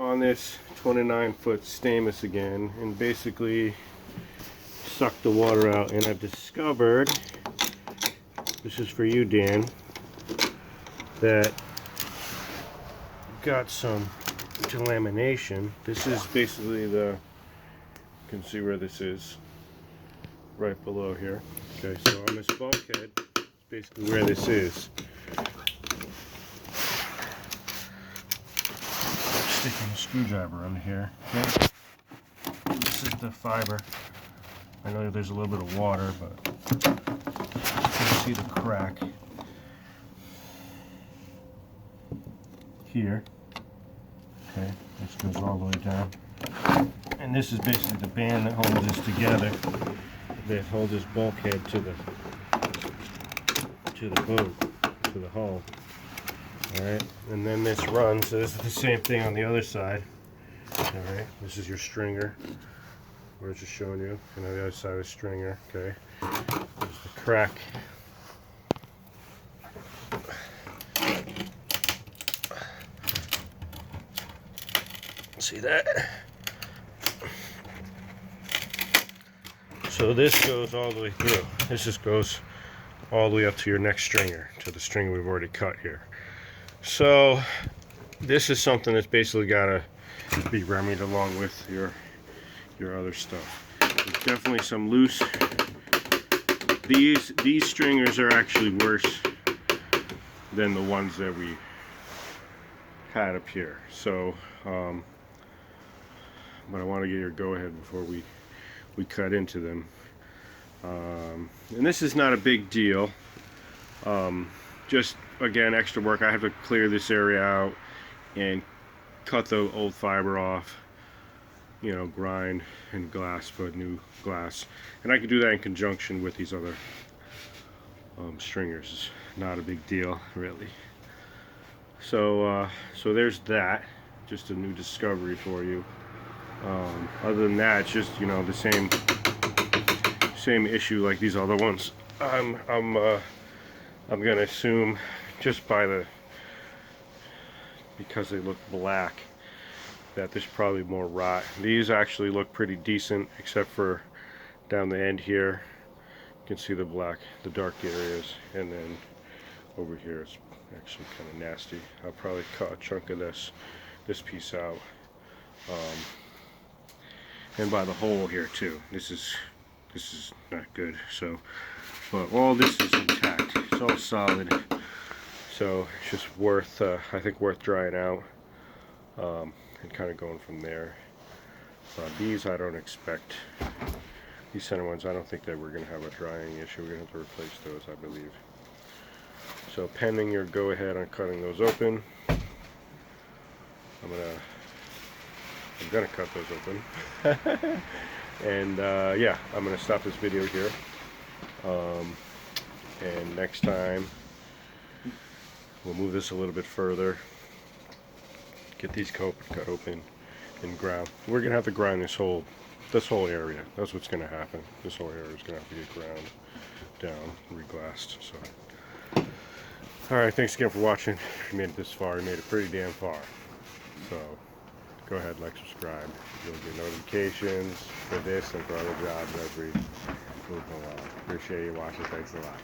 On this 29-foot stamus again, and basically suck the water out, and I've discovered, this is for you, Dan, that got some delamination. This is basically you can see where this is, right below here. Okay, so on this bulkhead, it's basically where this is. Sticking a screwdriver under here. Okay. This is the fiber. I know there's a little bit of water, but you can see the crack here. Okay, this goes all the way down. And this is basically the band that holds this together, that holds this bulkhead to the boat, to the hull. Alright, and then this runs, so this is the same thing on the other side. Alright, this is your stringer, where it's just showing you, and on the other side is stringer. Okay, there's the crack. See that? So this goes all the way through. This just goes all the way up to your next stringer, to the stringer we've already cut here. So this is something that's basically got to be remedied along with your other stuff. There's definitely some loose. These stringers are actually worse than the ones that we had up here. So, but I want to get your go-ahead before we cut into them. And this is not a big deal. Just again, extra work. I have to clear this area out and cut the old fiber off, you know, grind and glass, put new glass, and I can do that in conjunction with these other stringers. It's not a big deal, really. So so there's that, just a new discovery for you. Other than that, it's just, you know, the same issue like these other ones. I'm gonna assume, just because they look black, that there's probably more rot. These actually look pretty decent, except for down the end here. You can see the black, the dark areas, and then over here it's actually kind of nasty. I'll probably cut a chunk of this piece out, and by the hole here too. This is not good. So, but all this is intact. It's all solid. So it's just worth, I think, worth drying out, and kind of going from there. These I don't expect. These center ones, I don't think that we're going to have a drying issue. We're going to have to replace those, I believe. So pending your go-ahead on cutting those open, I'm gonna cut those open. And yeah, I'm gonna stop this video here. And next time we'll move this a little bit further, get these cut open and ground. We're gonna have to grind this whole area. That's what's gonna happen. This whole area is gonna have to get ground down, reglassed. So, all right, thanks again for watching. If you made it this far, you made it pretty damn far. So go ahead, like, subscribe. You'll get notifications for this and for other jobs as we move along. Appreciate you watching. Thanks a lot.